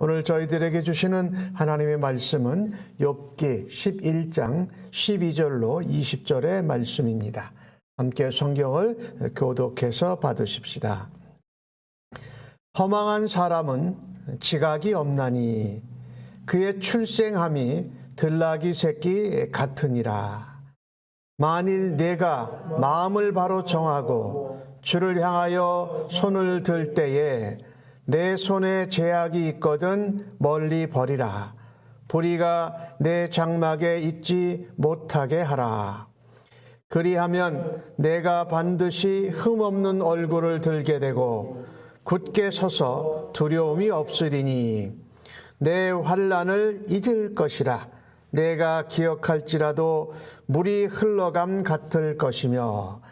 오늘 저희들에게 주시는 하나님의 말씀은 욥기 11장 12절로 20절의 말씀입니다. 함께 성경을 교독해서 받으십시다. 허망한 사람은 지각이 없나니 그의 출생함이 들나귀 새끼 같으니라. 만일 내가 마음을 바로 정하고 주를 향하여 손을 들 때에 내 손에 제약이 있거든 멀리 버리라. 불의가 내 장막에 있지 못하게 하라. 그리하면 내가 반드시 흠없는 얼굴을 들게 되고 굳게 서서 두려움이 없으리니 내 환난을 잊을 것이라. 내가 기억할지라도 물이 흘러감 같을 것이며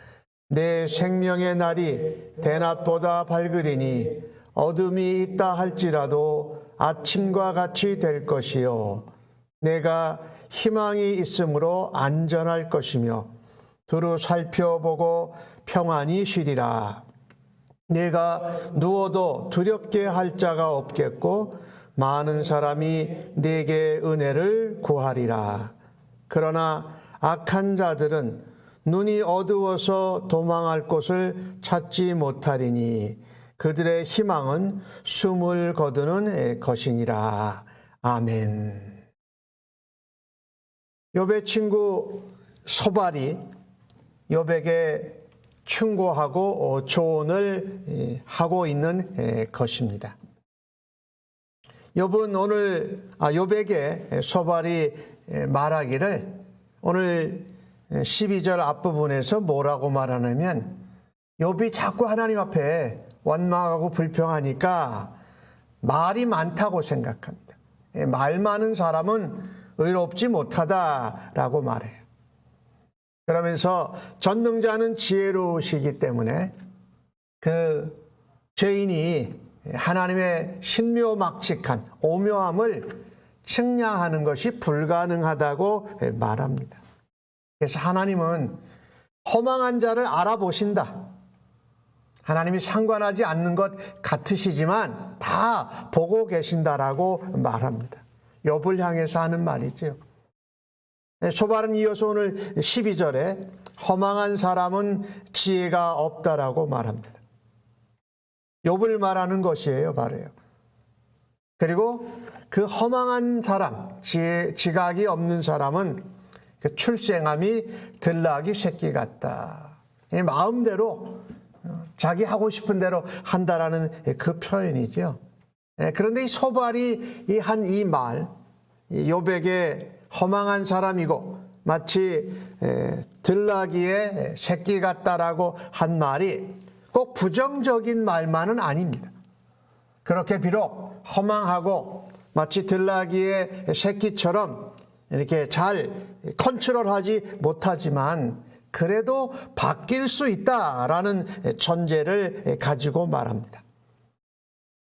내 생명의 날이 대낮보다 밝으리니 어둠이 있다 할지라도 아침과 같이 될 것이요 내가 희망이 있으므로 안전할 것이며 두루 살펴보고 평안히 쉬리라. 내가 누워도 두렵게 할 자가 없겠고 많은 사람이 내게 은혜를 구하리라. 그러나 악한 자들은 눈이 어두워서 도망할 곳을 찾지 못하리니 그들의 희망은 숨을 거두는 것이니라. 아멘. 욥의 친구 소발이 욥에게 충고하고 조언을 하고 있는 것입니다. 욥은 오늘 욥에게 소발이 말하기를 오늘 12절 앞부분에서 뭐라고 말하냐면 욥이 자꾸 하나님 앞에 원망하고 불평하니까 말이 많다고 생각합니다. 말 많은 사람은 의롭지 못하다라고 말해요. 그러면서 전능자는 지혜로우시기 때문에 그 죄인이 하나님의 신묘막측한 오묘함을 측량하는 것이 불가능하다고 말합니다. 그래서 하나님은 허망한 자를 알아보신다. 하나님이 상관하지 않는 것 같으시지만 다 보고 계신다라고 말합니다. 욥을 향해서 하는 말이죠. 소발은 이어서 오늘 12절에 허망한 사람은 지혜가 없다라고 말합니다. 욥을 말하는 것이에요, 바로요. 그리고 그 허망한 사람, 지각이 없는 사람은 그 출생함이 들나귀 새끼 같다. 마음대로 자기 하고 싶은 대로 한다라는 그 표현이죠. 그런데 이 소발이 한 이 말, 욥에게 허망한 사람이고 마치 들나귀의 새끼 같다라고 한 말이 꼭 부정적인 말만은 아닙니다. 그렇게 비록 허망하고 마치 들나귀의 새끼처럼 이렇게 잘 컨트롤하지 못하지만 그래도 바뀔 수 있다라는 전제를 가지고 말합니다.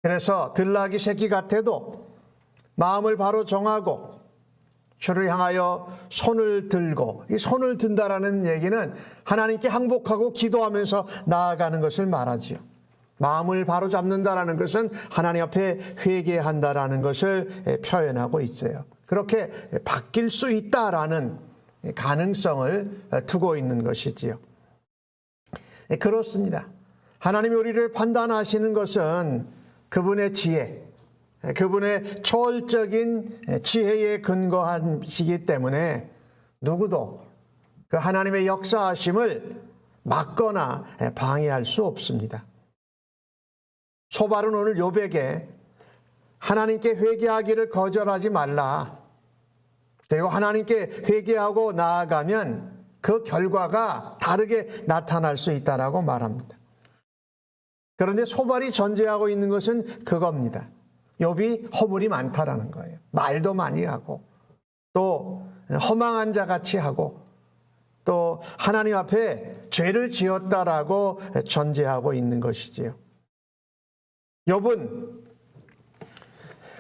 그래서 들나귀 새끼 같아도 마음을 바로 정하고 주를 향하여 손을 들고, 이 손을 든다라는 얘기는 하나님께 항복하고 기도하면서 나아가는 것을 말하지요. 마음을 바로 잡는다라는 것은 하나님 앞에 회개한다라는 것을 표현하고 있어요. 그렇게 바뀔 수 있다라는 가능성을 두고 있는 것이지요. 그렇습니다. 하나님이 우리를 판단하시는 것은 그분의 지혜, 그분의 초월적인 지혜에 근거하시기 때문에 누구도 그 하나님의 역사하심을 막거나 방해할 수 없습니다. 소발은 오늘 욥에게 하나님께 회개하기를 거절하지 말라. 그리고 하나님께 회개하고 나아가면 그 결과가 다르게 나타날 수 있다라고 말합니다. 그런데 소발이 전제하고 있는 것은 그겁니다. 욥이 허물이 많다라는 거예요. 말도 많이 하고 또 허망한 자 같이 하고 또 하나님 앞에 죄를 지었다라고 전제하고 있는 것이지요. 욥은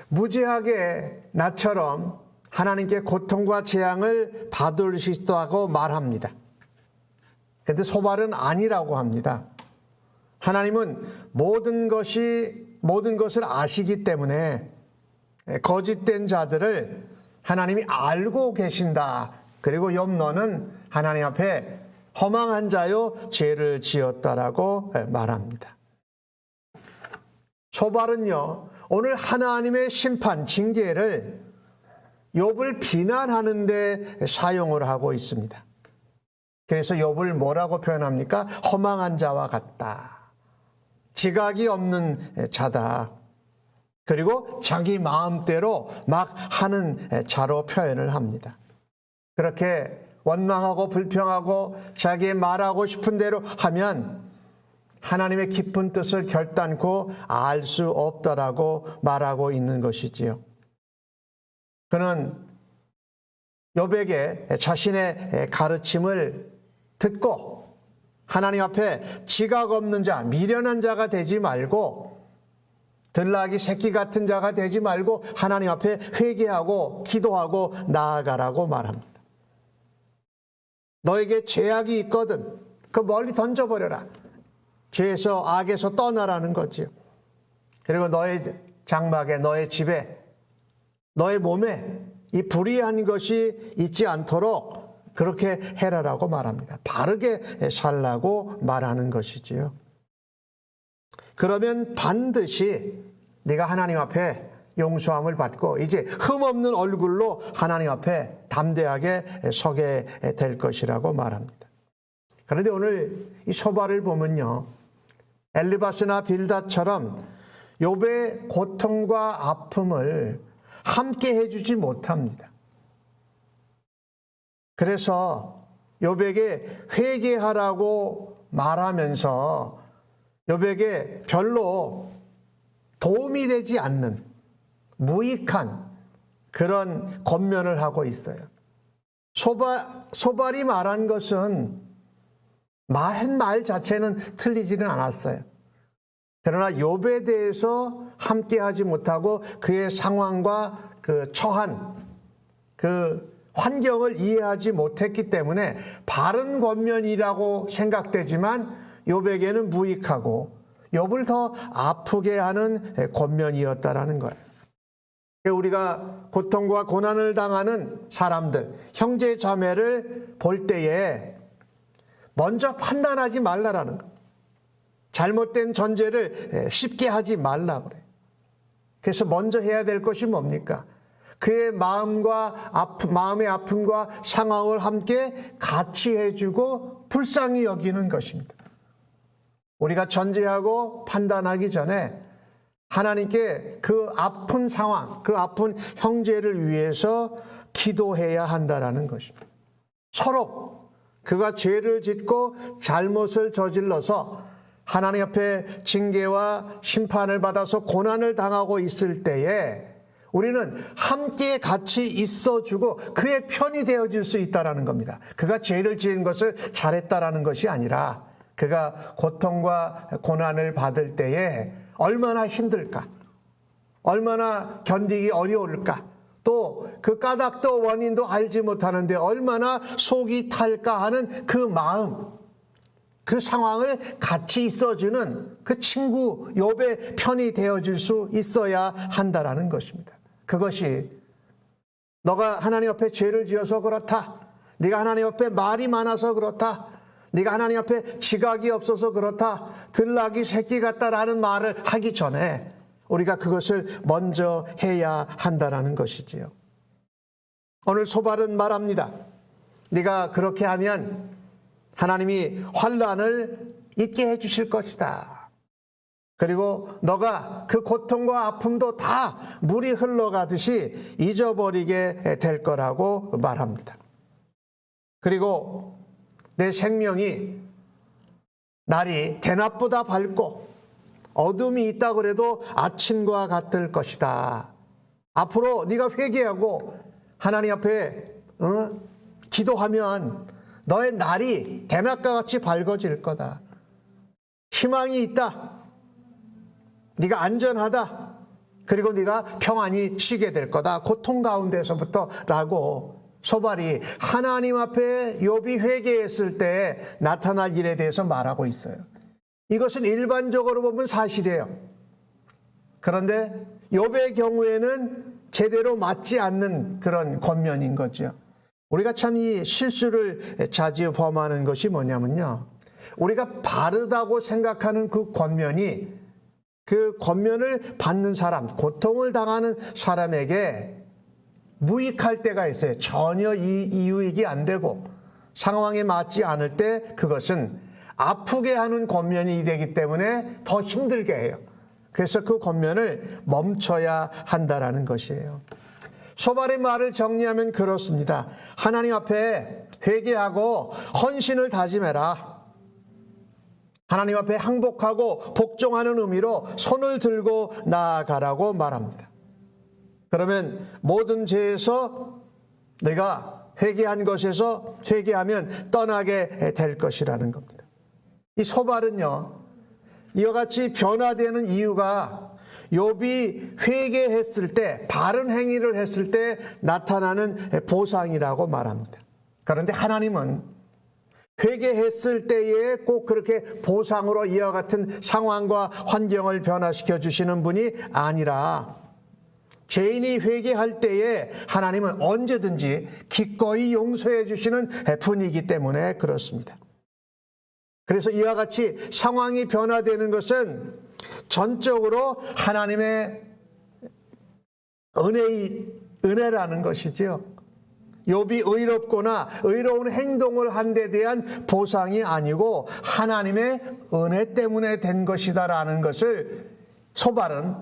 무지하게 나처럼 하나님께 고통과 재앙을 받을 수 있다고 말합니다. 그런데 소발은 아니라고 합니다. 하나님은 모든 것을 아시기 때문에 거짓된 자들을 하나님이 알고 계신다. 그리고 욥 너는 하나님 앞에 허망한 자요 죄를 지었다라고 말합니다. 소발은요, 오늘 하나님의 심판, 징계를 욥을 비난하는 데 사용을 하고 있습니다. 그래서 욥을 뭐라고 표현합니까? 허망한 자와 같다. 지각이 없는 자다. 그리고 자기 마음대로 막 하는 자로 표현을 합니다. 그렇게 원망하고 불평하고 자기 말하고 싶은 대로 하면 하나님의 깊은 뜻을 결단코 알 수 없다라고 말하고 있는 것이지요. 그는 욥에게 자신의 가르침을 듣고 하나님 앞에 지각 없는 자, 미련한 자가 되지 말고 들나귀 새끼 같은 자가 되지 말고 하나님 앞에 회개하고 기도하고 나아가라고 말합니다. 너에게 죄악이 있거든 그 멀리 던져버려라. 죄에서 악에서 떠나라는 거지요. 그리고 너의 장막에 너의 집에 너의 몸에 이 불의한 것이 있지 않도록 그렇게 해라라고 말합니다. 바르게 살라고 말하는 것이지요. 그러면 반드시 네가 하나님 앞에 용서함을 받고 이제 흠없는 얼굴로 하나님 앞에 담대하게 서게 될 것이라고 말합니다. 그런데 오늘 이 소발을 보면요, 엘리바스나 빌닷처럼 욥의 고통과 아픔을 함께 해주지 못합니다. 그래서 욥에게 회개하라고 말하면서 욥에게 별로 도움이 되지 않는 무익한 그런 권면을 하고 있어요. 소발이 말한 것은 말 자체는 틀리지는 않았어요. 그러나 욥에 대해서 함께하지 못하고 그의 상황과 그 처한 그 환경을 이해하지 못했기 때문에 바른 권면이라고 생각되지만 욥에게는 무익하고 욥을 더 아프게 하는 권면이었다라는 거예요. 우리가 고통과 고난을 당하는 사람들, 형제 자매를 볼 때에 먼저 판단하지 말라라는 거예요. 잘못된 전제를 쉽게 하지 말라 그래요. 그래서 먼저 해야 될 것이 뭡니까? 그의 마음의 아픔과 상황을 함께 같이 해주고 불쌍히 여기는 것입니다. 우리가 전제하고 판단하기 전에 하나님께 그 아픈 상황, 그 아픈 형제를 위해서 기도해야 한다라는 것입니다. 서로 그가 죄를 짓고 잘못을 저질러서 하나님 앞에 징계와 심판을 받아서 고난을 당하고 있을 때에 우리는 함께 같이 있어주고 그의 편이 되어질 수 있다는 겁니다. 그가 죄를 지은 것을 잘했다라는 것이 아니라 그가 고통과 고난을 받을 때에 얼마나 힘들까, 얼마나 견디기 어려울까, 또 그 까닭도 원인도 알지 못하는데 얼마나 속이 탈까 하는 그 마음, 그 상황을 같이 있어주는 그 친구 욥의 편이 되어줄 수 있어야 한다라는 것입니다. 그것이 너가 하나님 앞에 죄를 지어서 그렇다, 네가 하나님 앞에 말이 많아서 그렇다, 네가 하나님 앞에 지각이 없어서 그렇다, 들나귀 새끼 같다라는 말을 하기 전에 우리가 그것을 먼저 해야 한다라는 것이지요. 오늘 소발은 말합니다. 네가 그렇게 하면 하나님이 환난을 있게 해주실 것이다. 그리고 너가 그 고통과 아픔도 다 물이 흘러가듯이 잊어버리게 될 거라고 말합니다. 그리고 내 생명이 날이 대낮보다 밝고 어둠이 있다고 그래도 아침과 같을 것이다. 앞으로 네가 회개하고 하나님 앞에 기도하면 너의 날이 대낮과 같이 밝아질 거다. 희망이 있다. 네가 안전하다. 그리고 네가 평안히 쉬게 될 거다. 고통 가운데서부터라고 소발이 하나님 앞에 욥이 회개했을 때 나타날 일에 대해서 말하고 있어요. 이것은 일반적으로 보면 사실이에요. 그런데 욥의 경우에는 제대로 맞지 않는 그런 권면인 거죠. 우리가 참 이 실수를 자주 범하는 것이 뭐냐면요, 우리가 바르다고 생각하는 그 권면이 그 권면을 받는 사람, 고통을 당하는 사람에게 무익할 때가 있어요. 전혀 이유익이 안 되고 상황에 맞지 않을 때 그것은 아프게 하는 권면이 되기 때문에 더 힘들게 해요. 그래서 그 권면을 멈춰야 한다라는 것이에요. 소발의 말을 정리하면 그렇습니다. 하나님 앞에 회개하고 헌신을 다짐해라. 하나님 앞에 항복하고 복종하는 의미로 손을 들고 나아가라고 말합니다. 그러면 모든 죄에서 내가 회개한 것에서 회개하면 떠나게 될 것이라는 겁니다. 이 소발은요, 이와 같이 변화되는 이유가 욥이 회개했을 때, 바른 행위를 했을 때 나타나는 보상이라고 말합니다. 그런데 하나님은 회개했을 때에 꼭 그렇게 보상으로 이와 같은 상황과 환경을 변화시켜 주시는 분이 아니라 죄인이 회개할 때에 하나님은 언제든지 기꺼이 용서해 주시는 분이기 때문에 그렇습니다. 그래서 이와 같이 상황이 변화되는 것은 전적으로 하나님의 은혜라는 것이죠. 욥이 의롭거나 의로운 행동을 한 데 대한 보상이 아니고 하나님의 은혜 때문에 된 것이다라는 것을 소발은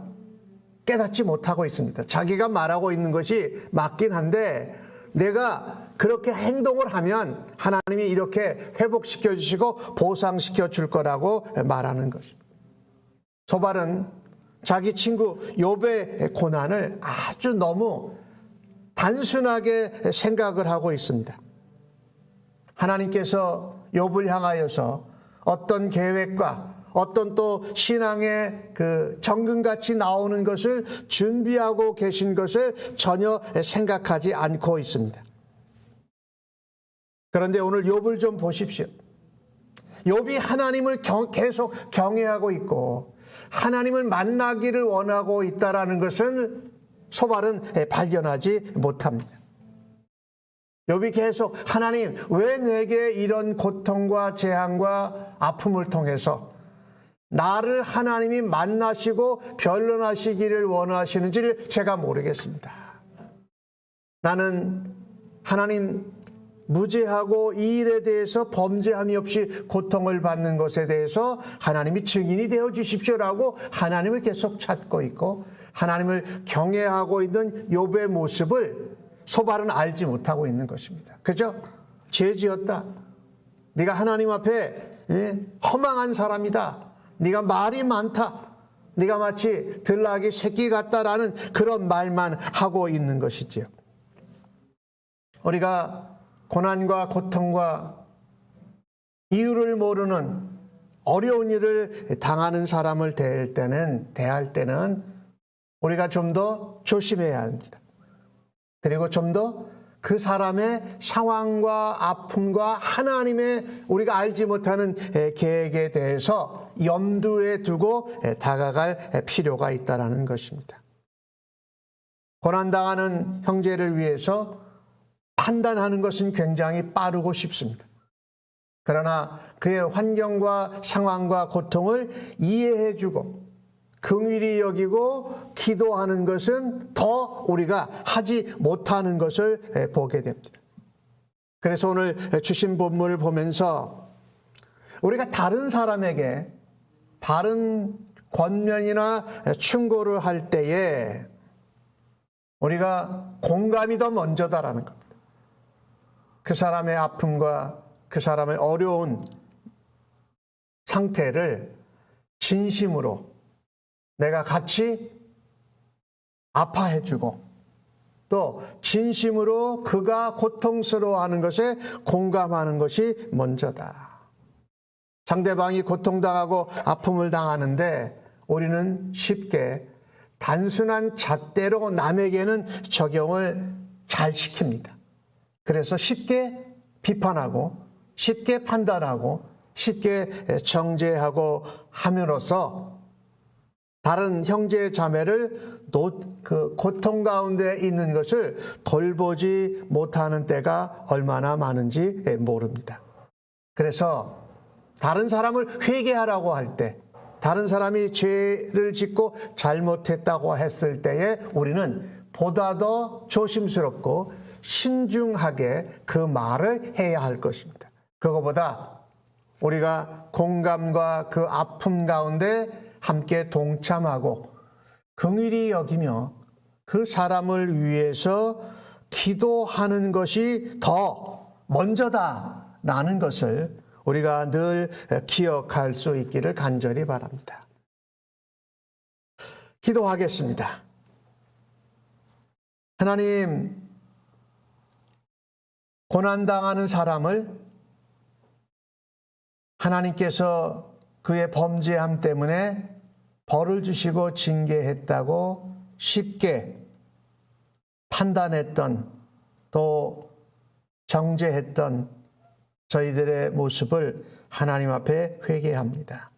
깨닫지 못하고 있습니다. 자기가 말하고 있는 것이 맞긴 한데 내가 그렇게 행동을 하면 하나님이 이렇게 회복시켜 주시고 보상시켜 줄 거라고 말하는 것입니다. 소발은 자기 친구 욥의 고난을 아주 너무 단순하게 생각을 하고 있습니다. 하나님께서 욥을 향하여서 어떤 계획과 어떤 또 신앙의 그 정금같이 나오는 것을 준비하고 계신 것을 전혀 생각하지 않고 있습니다. 그런데 오늘 욥을 좀 보십시오. 욥이 하나님을 계속 경외하고 있고 하나님을 만나기를 원하고 있다라는 것은 소발은 발견하지 못합니다. 욥이 계속 하나님 왜 내게 이런 고통과 재앙과 아픔을 통해서 나를 하나님이 만나시고 변론하시기를 원하시는지를 제가 모르겠습니다. 나는 하나님 무죄하고 이 일에 대해서 범죄함이 없이 고통을 받는 것에 대해서 하나님이 증인이 되어 주십시오라고 하나님을 계속 찾고 있고 하나님을 경외하고 있는 욥의 모습을 소발은 알지 못하고 있는 것입니다. 그죠? 죄 지었다. 네가 하나님 앞에 허망한 사람이다. 네가 말이 많다. 네가 마치 들나귀 새끼 같다라는 그런 말만 하고 있는 것이지요. 우리가 고난과 고통과 이유를 모르는 어려운 일을 당하는 사람을 대할 때는 우리가 좀 더 조심해야 합니다. 그리고 좀 더 그 사람의 상황과 아픔과 하나님의 우리가 알지 못하는 계획에 대해서 염두에 두고 다가갈 필요가 있다는 것입니다. 고난당하는 형제를 위해서 판단하는 것은 굉장히 빠르고 쉽습니다. 그러나 그의 환경과 상황과 고통을 이해해주고 긍휼히 여기고 기도하는 것은 더 우리가 하지 못하는 것을 보게 됩니다. 그래서 오늘 주신 본문을 보면서 우리가 다른 사람에게 바른 권면이나 충고를 할 때에 우리가 공감이 더 먼저다라는 겁니다. 그 사람의 아픔과 그 사람의 어려운 상태를 진심으로 내가 같이 아파해주고 또 진심으로 그가 고통스러워하는 것에 공감하는 것이 먼저다. 상대방이 고통당하고 아픔을 당하는데 우리는 쉽게 단순한 잣대로 남에게는 적용을 잘 시킵니다. 그래서 쉽게 비판하고 쉽게 판단하고 쉽게 정죄하고 함으로써 다른 형제 자매를 그 고통 가운데 있는 것을 돌보지 못하는 때가 얼마나 많은지 모릅니다. 그래서 다른 사람을 회개하라고 할 때, 다른 사람이 죄를 짓고 잘못했다고 했을 때에 우리는 보다 더 조심스럽고 신중하게 그 말을 해야 할 것입니다. 그것보다 우리가 공감과 그 아픔 가운데 함께 동참하고 긍휼히 여기며 그 사람을 위해서 기도하는 것이 더 먼저다라는 것을 우리가 늘 기억할 수 있기를 간절히 바랍니다. 기도하겠습니다. 하나님, 고난당하는 사람을 하나님께서 그의 범죄함 때문에 벌을 주시고 징계했다고 쉽게 판단했던, 또 정죄했던 저희들의 모습을 하나님 앞에 회개합니다.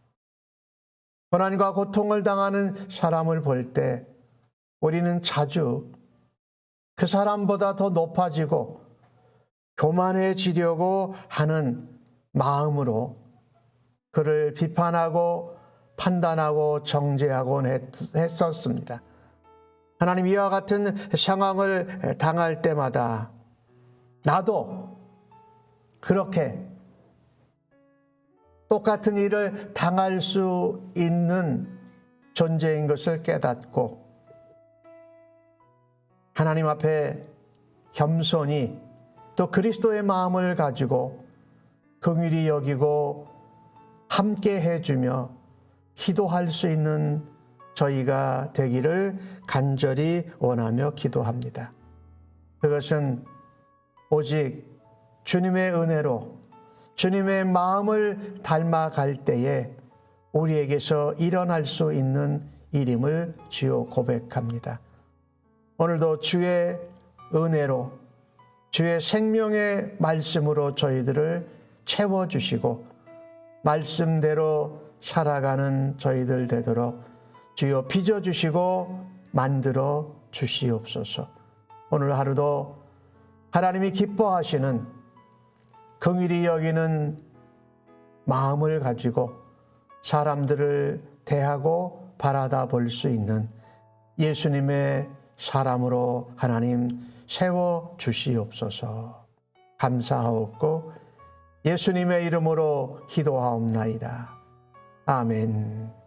고난과 고통을 당하는 사람을 볼 때 우리는 자주 그 사람보다 더 높아지고 교만해지려고 하는 마음으로 그를 비판하고 판단하고 정죄하곤 했었습니다. 하나님, 이와 같은 상황을 당할 때마다 나도 그렇게 똑같은 일을 당할 수 있는 존재인 것을 깨닫고 하나님 앞에 겸손히 또 그리스도의 마음을 가지고 긍휼히 여기고 함께 해주며 기도할 수 있는 저희가 되기를 간절히 원하며 기도합니다. 그것은 오직 주님의 은혜로 주님의 마음을 닮아갈 때에 우리에게서 일어날 수 있는 일임을 주여 고백합니다. 오늘도 주의 은혜로 주의 생명의 말씀으로 저희들을 채워주시고 말씀대로 살아가는 저희들 되도록 주여 빚어주시고 만들어 주시옵소서. 오늘 하루도 하나님이 기뻐하시는 긍휼히 여기는 마음을 가지고 사람들을 대하고 바라다 볼 수 있는 예수님의 사람으로 하나님 세워 주시옵소서. 감사하옵고 예수님의 이름으로 기도하옵나이다. 아멘.